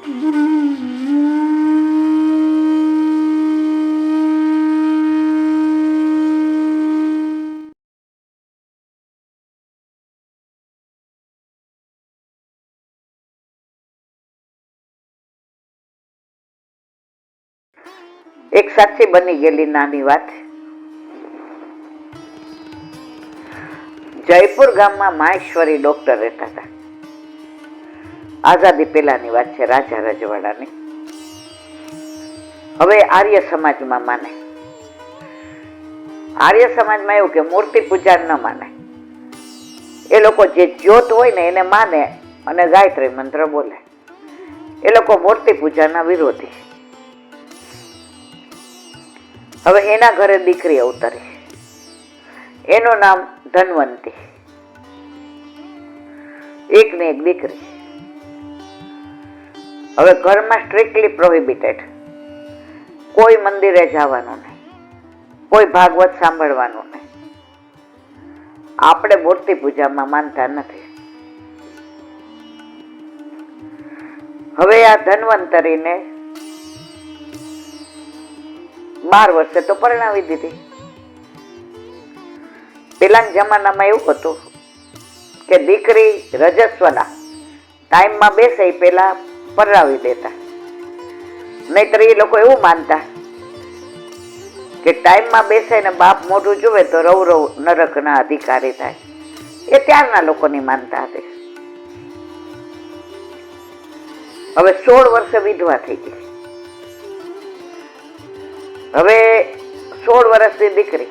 એક સાચી બની ગયેલી નાની વાત. જયપુર ગામમાં માહેશ્વરી ડોક્ટર રહેતા હતા. આઝાદી પહેલાની વાત છે, રાજા રજવાડાની. હવે આર્ય સમાજમાં માને. આર્ય સમાજમાં એવું કે મૂર્તિ પૂજા ન માને. એ લોકો જે જ્યોત હોય ને એને માને અને ગાયત્રી મંત્ર બોલે. એ લોકો મૂર્તિ પૂજાના વિરોધી. હવે એના ઘરે દીકરી અવતરી. એનું નામ ધનવંતી. એક ને એક દીકરી. હવે ઘરમાં સ્ટ્રિક્ટલી પ્રોહિબિટેડ. કોઈ મંદિરે જવાનું નહીં, કોઈ ભાગવત સાંભળવાનું નહીં. આપણે મૂર્તિ પૂજામાં માનતા નથી. હવે આ ધન્વંતરીને 12 વર્ષે તો પરણાવી દીધી. પેલાના જમાનામાં એવું હતું કે દીકરી રજસ્વલા ટાઈમમાં બેસે એ પેલા પરણાવી દેતા. નહીતર એ લોકો એવું માનતા કે ટાઈમમાં બેસે ને બાપ મોઢું જુએ તો રૌરવ નરકના અધિકારી થાય. એ ત્યારના લોકોની માનતા હતી. હવે 16 વર્ષે વિધવા થઈ ગઈ. હવે 16 વર્ષની દીકરી,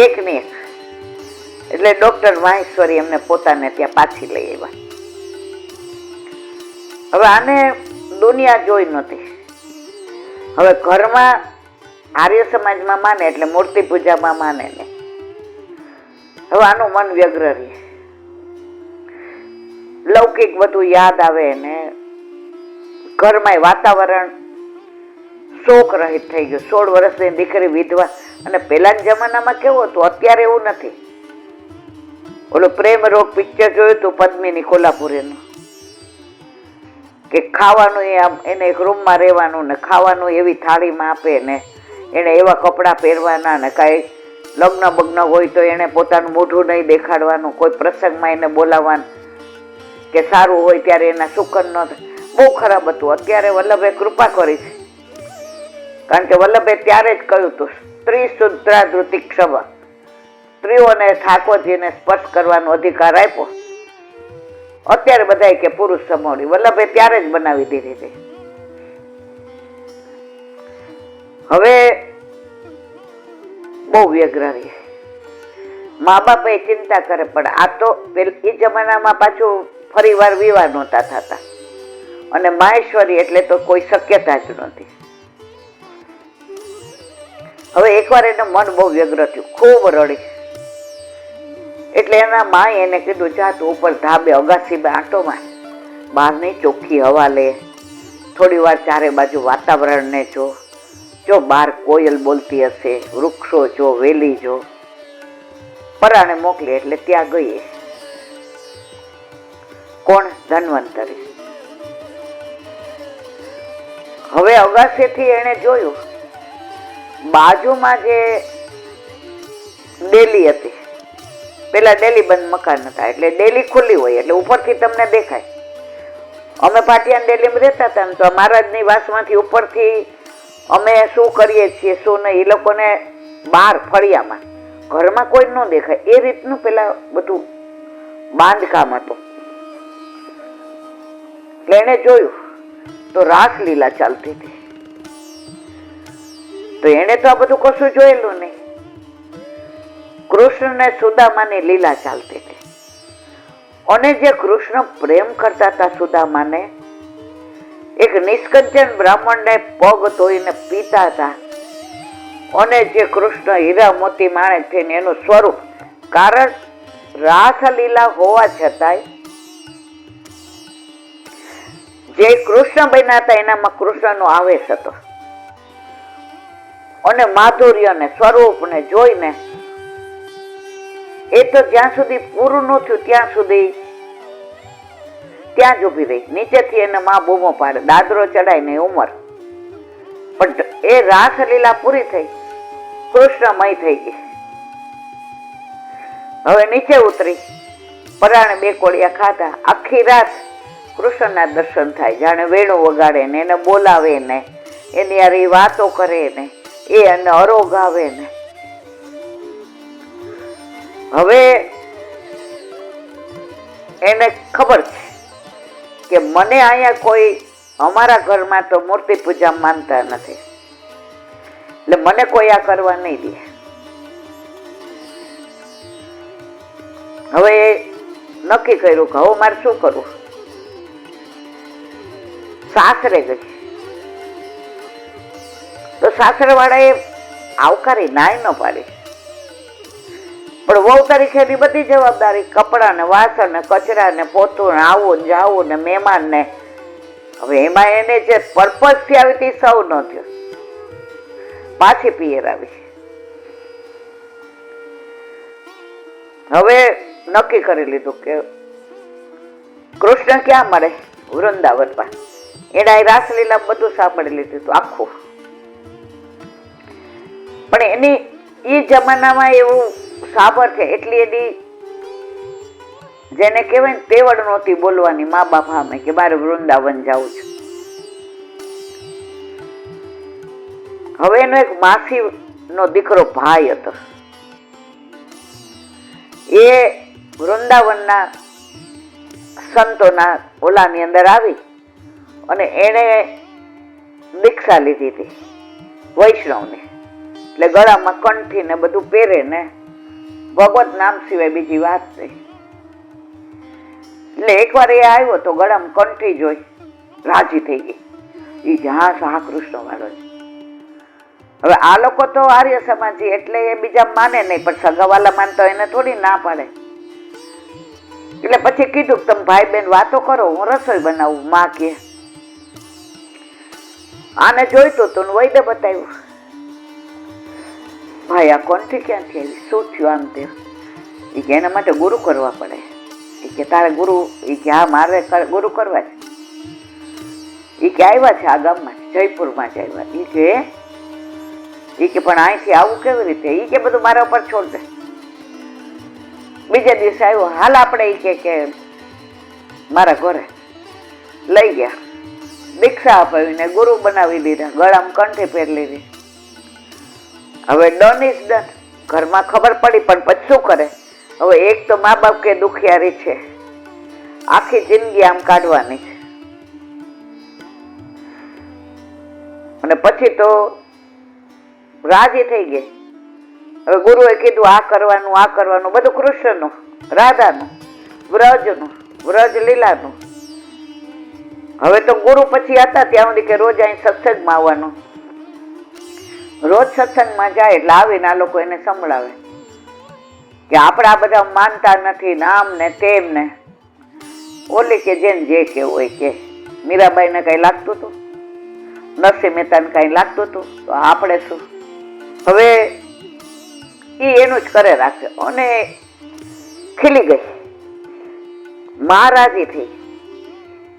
એક ને એક. એટલે ડોક્ટર માહેશ્વરી એમને પોતાને ત્યાં પાછી લઈ આવ્યા. હવે આને દુનિયા જોઈ નહોતી. હવે ઘરમાં આર્ય સમાજમાં માને એટલે મૂર્તિ પૂજામાં માને ને. હવે આનું મન વ્યગ્ર રહે, લૌકિક બધું યાદ આવે ને ઘરમાં વાતાવરણ શોક રહિત થઈ ગયું. 16 વર્ષની દીકરી વિધવા. અને પેલાના જમાનામાં કેવું હતું, અત્યારે એવું નથી. ઓલો પ્રેમ રોગ પિક્ચર જોયું હતું પદ્મિની કોલ્હાપુરીનું, કે ખાવાનું એને એક રૂમમાં રહેવાનું ને ખાવાનું એવી થાળીમાં આપે ને એને એવા કપડાં પહેરવાના ને કાંઈ લગ્ન બગ્ન હોય તો એને પોતાનું મોઢું નહીં દેખાડવાનું, કોઈ પ્રસંગમાં એને બોલાવવાનું કે સારું હોય ત્યારે એના સુકન ન થાય. બહુ ખરાબ હતું. અત્યારે વલ્લભે કૃપા કરી છે, કારણ કે વલ્લભે ત્યારે જ કહ્યું હતું સ્ત્રી શુદ્રા ધૃતિ ક્ષમા. સ્ત્રીઓને ઠાકોરજીને સ્પર્શ કરવાનો અધિકાર આપ્યો. અત્યારે બધા કે પુરુષ સમોડી. વલ્લભે ત્યારે જ બનાવી દીધી હતી. હવે બહુ વ્યગ્ર રહી. મા બાપ એ ચિંતા કરે, પણ આ તો એ જમાનામાં પાછું ફરી વાર વિવાહ નહોતા થતા. અને માહેશ્વરી એટલે તો કોઈ શક્યતા જ નહોતી. હવે એકવાર એનું મન બહુ વ્યગ્ર થયું, ખૂબ રડી. એટલે એના માએ એને કીધું, જા તું ઉપર ધાબે અગાસી આંટો માર, બહારની ચોખ્ખી હવા લે, થોડી વાર ચારે બાજુ વાતાવરણને જો બહાર કોયલ બોલતી હશે, વૃક્ષો જો, વેલી જો. પરાણે મોકલી એટલે ત્યાં ગઈ. કોણ? ધન્વંતરી. હવે અગાસીથી એને જોયું બાજુમાં જે ડેલી હતી. પેલા ડેલી બંધ મકાન હતા, એટલે ડેલી ખુલ્લી હોય એટલે ઉપરથી તમને દેખાય. અમે પાટિયાન ડેલીમાં રહેતા હતા ને તો મહારાજની વાસમાંથી ઉપરથી અમે શું કરીએ છીએ શું નહીં એ લોકોને બહાર ફળિયામાં, ઘરમાં કોઈ ન દેખાય એ રીતનું પેલા બધું બાંધકામ હતું. એટલે એને જોયું તો રાસલીલા ચાલતી હતી. તો એને તો આ બધું કશું જોયેલું નહીં. કૃષ્ણ ને સુદામાની લીલા ચાલતી હતી. અને જે કૃષ્ણ પ્રેમ કરતા હતા સુદામાને, એક નિષ્કંચન બ્રાહ્મણને પગ ધોઈને પીતા હતા. અને જે કૃષ્ણ હીરા મોતી માણેક થઈને એનું સ્વરૂપ, કારણ રાસલીલા હોવા છતાંય જે કૃષ્ણ બન્યા હતા એનામાં કૃષ્ણનો આવેશ હતો. અને માધુર્ય ને સ્વરૂપ ને જોઈને એ તો જ્યાં સુધી પૂરું ન થયું ત્યાં સુધી ત્યાં જ ઊભી રહી. નીચેથી એને માં બૂમો પાડે, દાદરો ચડાય ને ઉંમર. પણ એ રાસલીલા પૂરી થઈ, કૃષ્ણમય થઈ ગઈ. હવે નીચે ઉતરી, પરાણે 2 કોળિયા ખાધા. આખી રાત કૃષ્ણના દર્શન થાય, જાણે વેણુ વગાડે ને એને બોલાવે ને એની યાર વાતો કરે ને એ એને અરોગાવે ને. હવે એને ખબર છે કે મને અહીંયા કોઈ, અમારા ઘરમાં તો મૂર્તિ પૂજા માનતા નથી, એટલે મને કોઈ આ કરવા નહીં દે. હવે નક્કી કર્યું કે હવે મારે શું કરવું. સાસરે ગઈ તો સાસરે વાળા એ આવકારી નાય ન પાડી, પણ વહુ તરીકે એની બધી જવાબદારી, કપડા ને વાસણ ને કચરા ને પોતું ને આવું ને જાવું ને મહેમાન ને. હવે એમાં એને જે પર્પઝ થી આવી હતી સૌ ન થયો, પાછી પિયર આવી. હવે નક્કી કરી લીધું કે કૃષ્ણ ક્યાં મળે, વૃંદાવનમાં. એના રાસલીલા બધું સાંભળી લીધું હતું આખું. પણ એની એ જમાનામાં એવું સાબર છે, એટલી એની જેને કહેવાય ને તેવડ નહોતી બોલવાની મા બાપ સામે કે મારે વૃંદાવન જવું છે. હવે એનો એક માસી નો દીકરો ભાઈ હતો, એ વૃંદાવનના સંતોના ઓલાની અંદર આવી અને એને દીક્ષા લીધી હતી વૈષ્ણવની. એટલે ગળામાં કંઠી ને બધું પહેરે ને ભગવત નામ સિવાય બીજી વાત નહીં. એટલે એકવાર એ આવ્યો તો ગળામાં કંઠી જોઈ રાજી થઈ ગઈ. એ જ્યાં સહા કૃષ્ણ વાળો છે. હવે આ લોકો તો આર્ય સમાજી એટલે એ બીજા માને નહીં, પણ સગાવાલા માનતા એને થોડી ના પાડે. એટલે પછી કીધું તમે ભાઈ બેન વાતો કરો, હું રસોઈ બનાવું. માં કે આને જોઈતું તું વૈદ્ય બતાવ્યું. ભાઈ આ કોણથી ક્યાંથી આવી, શું થયું આમ તે? એ કે એના માટે ગુરુ કરવા પડે. એ કે તારે ગુરુ? એ કે હા મારે ગુરુ કરવા છે. એ કે આવ્યા છે આ ગામમાં, જયપુરમાં જ આવ્યા. એ કે પણ અહીંથી આવું કેવી રીતે? એ કે બધું મારા ઉપર છોડ દે. બીજે દિવસે આવ્યો, હાલ આપણે એ કે મારા ઘરે લઈ ગયા, દીક્ષા અપાવીને ગુરુ બનાવી દીધા, ગળામાં કંઠી પહેરી લીધી. હવે ડન ઇઝ ડન, ઘરમાં ખબર પડી. પણ પછી શું કરે? હવે એક તો મા બાપ કે દુખિયારી છે, આખી જિંદગી આમ કાઢવાની છે, અને પછી તો રાજી થઈ ગઈ. હવે ગુરુએ કીધું આ કરવાનું આ કરવાનું, બધું કૃષ્ણનું, રાધાનું, વ્રજનું, વ્રજ લીલાનું. હવે તો ગુરુ પછી હતા ત્યાં સુધી કે રોજ અહીં સત્સંગમાં આવવાનું. રોજ સત્સંગમાં જાય એટલે આવીને આ લોકો એને સંભળાવે કે આપણે આ બધા માનતા નથી ને આમ ને તેમ ને. ઓલી કે જેને જે કેવું હોય કે. મીરાબાઈને કઈ લાગતું હતું, નરસિંહ મહેતાને કઈ લાગતું હતું, તો આપણે શું? હવે એ એનું જ કરે રાખે. અને ખીલી ગઈ, મહારાજી થઈ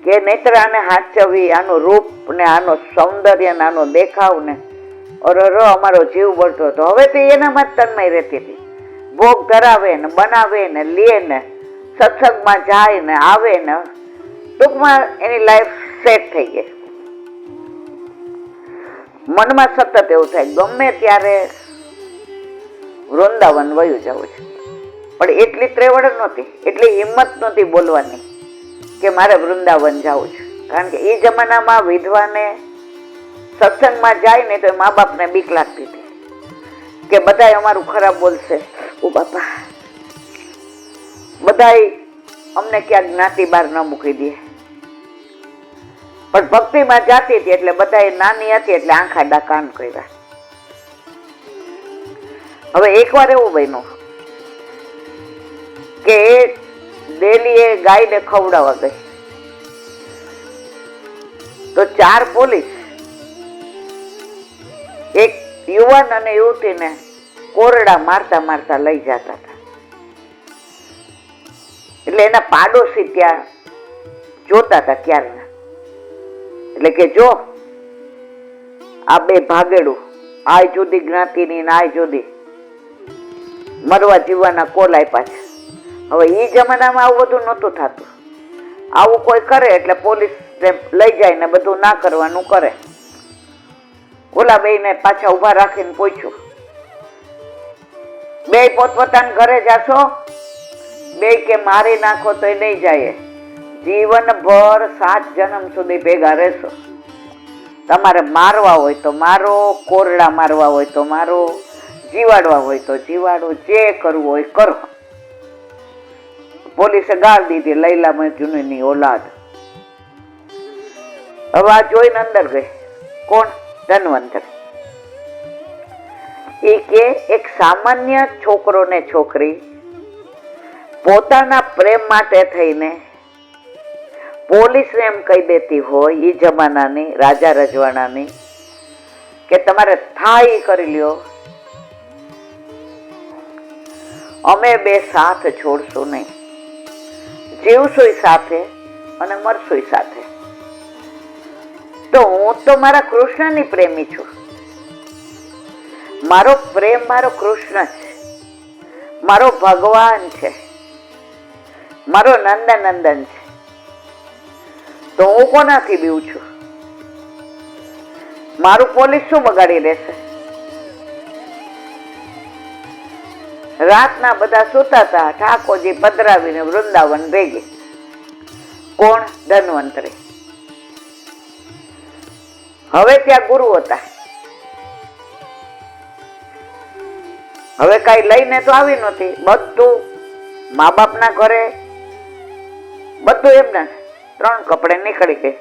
કે નેત્રાને હાચવી, આનું રૂપ ને આનો સૌંદર્ય ને આનો દેખાવ ને અમારો જીવ બળતો હતો. હવે તો એનામાં જ તન્મય રહેતી હતી. ભોગ ધરાવે ને બનાવે ને લે ને સત્સંગમાં જાય ને આવે ને, ટૂંકમાં એની લાઈફ સેટ થઈ ગઈ. મનમાં સતત એવું થાય ગમે ત્યારે વૃંદાવન વયું જવું છે. પણ એટલી ત્રેવડ નહોતી, એટલી હિંમત નહોતી બોલવાની કે મારે વૃંદાવન જવું છે. કારણ કે એ જમાનામાં વિધવાને સત્સંગમાં જાય ને તો મા બાપને બીક લાગતી હતી કે બધાય અમારું ખરાબ બોલશે. ઓ બાપા, બધાય અમને ક્યાંક જ્ઞાતિ બહાર ન મૂકી દે. પણ ભક્તિમાં જાતી હતી એટલે બધાય નાની હતી એટલે આંખા ડાકાન કર્યા. હવે એકવાર એવું બન્યું કે ડેલી એ ગાયને ખવડાવવા ગઈ તો 4 પોલીસ એક યુવાન અને યુવતીને કોરડા મારતા મારતા લઈ જતા હતા. એટલે એના પાડોશી ત્યાં જોતા હતા ક્યારના. એટલે કે જો આ બે ભાગેડું, આય જુદી જ્ઞાતિની ને આય જુદી, મરવા જીવવાના કોલ આપ્યા છે. હવે એ જમાનામાં આવું બધું નહોતું થતું. આવું કોઈ કરે એટલે પોલીસ લઈ જાય ને બધું ના કરવાનું કરે. ઓલા બેયને પાછા ઉભા રાખીને પૂછ્યું, બે પોતપોતાના ઘરે જાશો? બે કે મારી નાખો તો એ નહીં જાય, જીવનભર 7 જન્મ સુધી ભેગા રહેશો. તમારે મારવા હોય તો મારો, કોરડા મારવા હોય તો મારો, જીવાડવા હોય તો જીવાડો, જે કરવું હોય કરો. પોલીસે ગાળ દીધી, લૈલા મજનૂની ઓલાદ. હવે આ જોઈને અંદર ગઈ. કોણ? ધન્વંતરી. એ કે એક સામાન્ય છોકરો ને છોકરી પોતાના પ્રેમ માટે થઈને પોલીસને એમ કહી દેતી હોય, એ જમાનાની રાજા રજવાડાની, કે તમારે થાય કરી લ્યો, અમે બે સાથ છોડશું નહીં, જીવશું સાથે અને મરશું સાથે. તો હું તો મારા કૃષ્ણની પ્રેમી છું. મારો પ્રેમ મારો કૃષ્ણ છે, મારો ભગવાન છે, મારો નંદનંદન છે. તો હું કોનાથી બીવું છું? મારું પોલીસ શું બગાડી લેશે? રાતના બધા સુતા હતા, ઠાકોરજી પધરાવીને વૃંદાવન ભેગી. કોણ? ધન્વંતરી. હવે ત્યાં ગુરુ હતા. હવે કઈ લઈને તો આવી નહોતી, બધું મા બાપના ઘરે, બધું એમના 3 કપડે નીકળી ગઈ.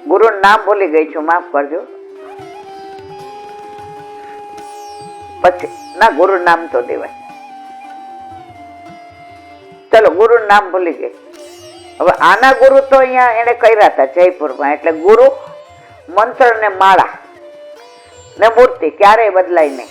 ગુરુનું નામ ભૂલી ગઈ છું, માફ કરજો. પછી ના, ગુરુ નામ તો દેવાય. ચલો, ગુરુ નામ ભૂલી ગઈ. હવે આના ગુરુ તો અહીંયા એને કર્યા હતા જયપુરમાં. એટલે ગુરુ, મંત્ર ને માળા ને મૂર્તિ ક્યારેય બદલાય નહીં.